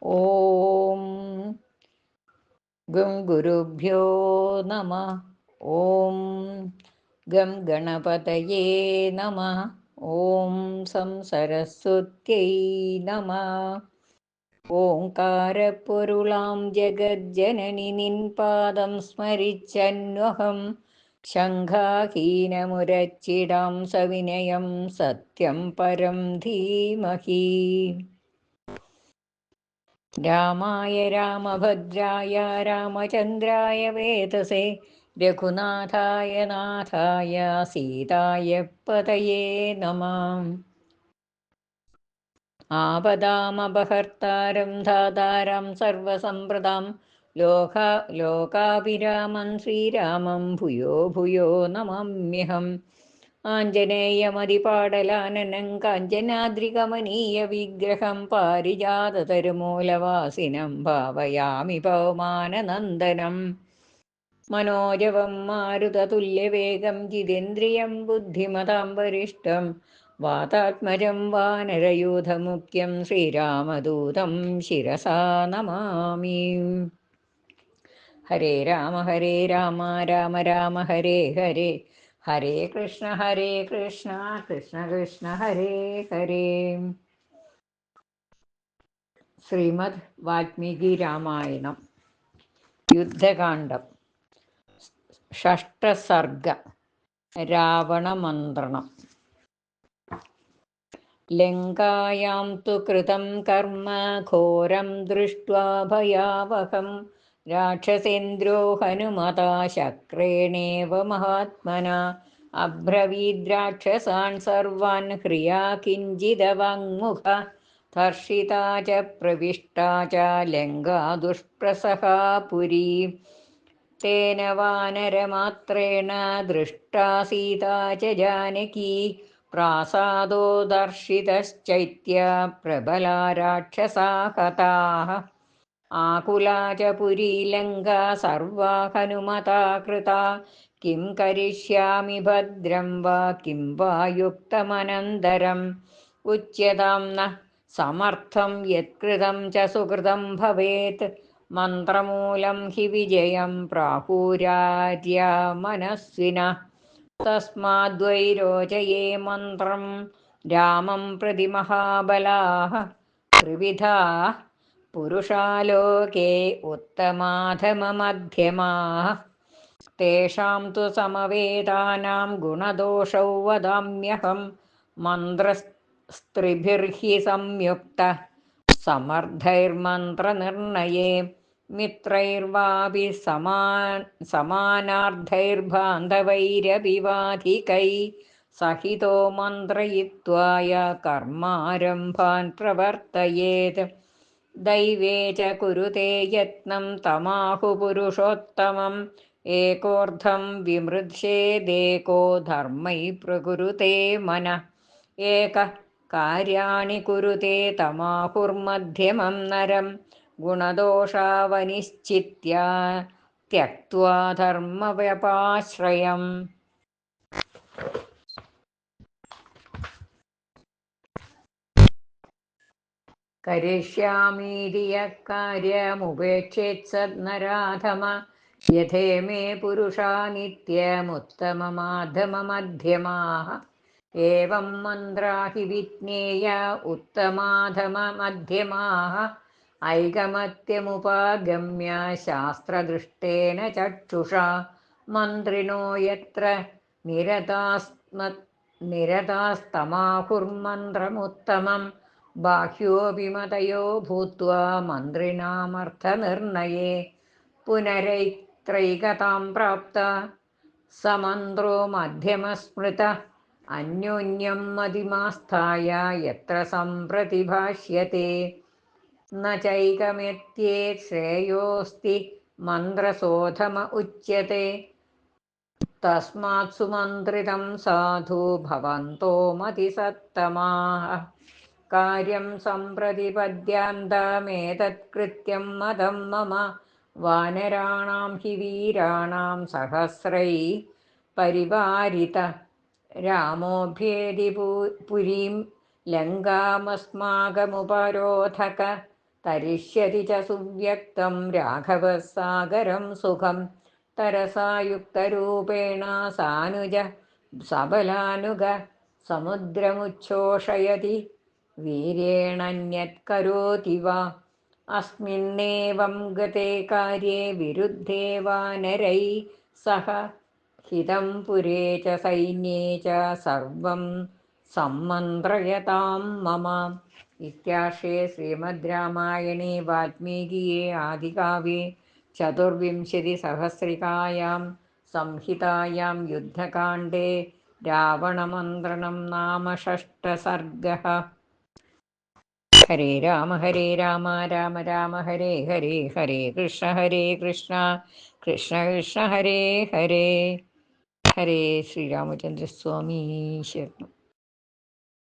ഓം gum ഗുരുഭ്യോ നമ. ഓം gum ഗണപതയേ നമ. ഓം സം സരസ്വത്यै നമ. ഓംകാരപ്പൊരുളാം ജഗജ്ജനനി നിൻ പാദം സ്മരിച്ചന്വഹം ശംഖാഹീനമുരച്ചിടാം സവിനയം സത്യം പരം ധീമഹി. രാമായ രാമഭദ്രായ രാമചന്ദ്രായ വേതസേ രഘുനാഥായ നാഥായ സീതായ പതയേ നമഃ. ആപദാമപഹർത്താരം ധാതാരം സർവസമ്പ്രദാം ലോകാഭിരാമം ശ്രീരാമം ഭൂയോ ഭൂയോ നമാമ്യഹം. ആഞ്ജനേയമതിപാടലാനനം കാഞ്ചനാദ്രികമനീയ വിഗ്രഹം പാരിജാതതരുമൂലവാസിനം ഭാവയാമി പവമാനനന്ദനം. മനോജവം മാരുതതുല്യവേഗം ജിതേന്ദ്രിയം ബുദ്ധിമതാം വരിഷ്ടം വാതാത്മജം വാനരയൂഥമുഖ്യം ശ്രീരാമദൂതം ശിരസാ നമാമി. ഹരേ രാമ രാമ രാമ ഹരേ ഹരേ, ഹരേ കൃഷ്ണ കൃഷ്ണ കൃഷ്ണ ഹരേ ഹരേ. ശ്രീമദ് വാൽമീകി രാമായണം യുദ്ധകാന്ഡം. ഷഷ്ടസർഗ. രാവണമന്ത്രണം. ലങ്കായാം തു കൃതം കർമ്മ ഘോരം ദൃഷ്ട്വാ ഭയാവഹം രാക്ഷസേന്ദ്രോ ഹനുമതാ ശക്രേണേവ മഹാത്മനാ അബ്രവീദ്രാക്ഷസാൻ സർവാൻ ഹ്രിയാ കിഞ്ചിദവാങ്മുഖ ധർഷിതാ ച പ്രവിഷ്ടാ ച ലങ്കാ ദുഷ്പ്രസഹാ പുരീ. തേന വാനരമാത്രേണ ദൃഷ്ടാ സീതാ ച ജാനകീ പ്രാസാദോ ദർശിതശ്ചൈത്യ പ്രബലാ രാക്ഷസാ ഹതാഃ. ആകുലാ ച പുരീ ലങ്കാ സർവാ ഹനുമതാ കൃതാ. കിം കരിഷ്യാമി ഭദ്രം വാ കിം വാ യുക്തമനന്തരം. ഉച്യതാം നഃ സമർത്ഥം യത്കൃതം ച സുകൃതം ഭവേത്. മന്ത്രമൂലം ഹി വിജയം പ്രാഹുരാര്യാ മനസ്വിനഃ. തസ്മാദ്വൈ രോചയേ മന്ത്രം രാമം പ്രതി മഹാബലാഃ. ത്രിവിധാഃ പുരുഷാ ലോകേ ഉത്തമാധമമധ്യമാഃ. തേഷാം തു സമവേതാനാം ഗുണദോഷൗ വദാമ്യഹം. മന്ത്രസ്ത്രിഭിർഹി സംയുക്തഃ സമർത്ഥൈർമന്ത്രനിർണയേ. മിത്രൈർവാപി സമാനാർത്ഥൈർബാന്ധവൈരപി വാധികൈ സഹിതോ മന്ത്രയിത്വായ കർമാരംഭാൻ പ്രവർത്തയേത്. ദൈവേ ച കുരുതേ യത്നം തമാഹു പുരുഷോത്തമം. ഏകോർദ്ധം വിമൃശേദേകോ ധർമ്മൈ പ്രകുരുതേ മനഃ. ഏകഃ കാര്യാണി കുരുതേ തമാഹുർമധ്യമം നരം. ഗുണദോഷാവനിശ്ചിത്യ ത്യക്ത്വാ ധർമ്മവ്യപാശ്രയം. കരിഷ്യാമീതി യഃ കാര്യമുപേക്ഷേത് സന്നരാധമ. യഥേമേ പുരുഷാ നിത്യമുത്തമമാധമമധ്യമാഃ. ഏവം മന്ത്രാ ഹി വിജ്ഞേയ ഉത്തമാധമമധ്യമാഃ. ഐകമത്യമുപാഗമ്യ ശാസ്ത്രദൃഷ്ടേന ചക്ഷുഷാ. മന്ത്രിണോ യത്ര നിരതാസ്തമാഹുർമന്ത്രമുത്തമം. ബാഹ്യോപി മതയോ ഭൂത്വാ മന്ത്രിണാമർത്ഥനിർണയേ. പുനരൈത്രൈകതാം പ്രാപ്ത സമന്ത്രോ മധ്യമസ്മൃതഃ. അന്യോന്യം മതിമാസ്ഥായ യത്ര സംപ്രതിഭാഷ്യത്തെ. ന ചൈകമത്യേത് ശ്രേയോസ്തി മന്ത്രശോധമ ഉച്യത്തെ. തസ്മാത് സുമന്ത്രിതം സാധു ഭവന്തോ മതിസത്തമാഃ. കാര്യം സംപ്രതിപദ്യാന്തമേതത്കൃത്യം മദം മമ. വാനരാണാം ഹി വീരാണാം സഹസ്രൈ പരിവാരിത. രാമോഭ്യേതി പുരീം ലങ്കാമസ്മാകമുപരോധക. തരിഷ്യതി ച സുവ്യക്തം രാഘവः സാഗരം സുഖം തരസായുക്തരൂപേണ സാനുജ സബലാനുഗ സമുദ്രമുച്ഛോഷയതി വീര്യേണന്യത് കരോതി വാ അസ്മിന്നേവം ഗതേ കാര്യേ വിരുദ്ധേ വാനരൈ സഹ ഹിതം പുരേ ച സൈന്യേ ച സർവം സമ്മന്ത്രയതാം മമ. ഇത്യാർഷേ ശ്രീമദ് രാമായണേ വാൽമീകിയേ ആദികാവ്യേ ചതുർവിംശതിസഹസ്രികായാം സംഹിതായാം യുദ്ധകാണ്ഡേ രാവണമന്ത്രണം നാമ ഷഷ്ടസർഗഃ. ഹരേ രാമ രാമ രാമ ഹരേ ഹരേ, ഹരേ കൃഷ്ണ കൃഷ്ണ കൃഷ്ണ ഹരേ ഹരേ. ഹരേ ശ്രീരാമചന്ദ്രസ്വാമി ശരണം.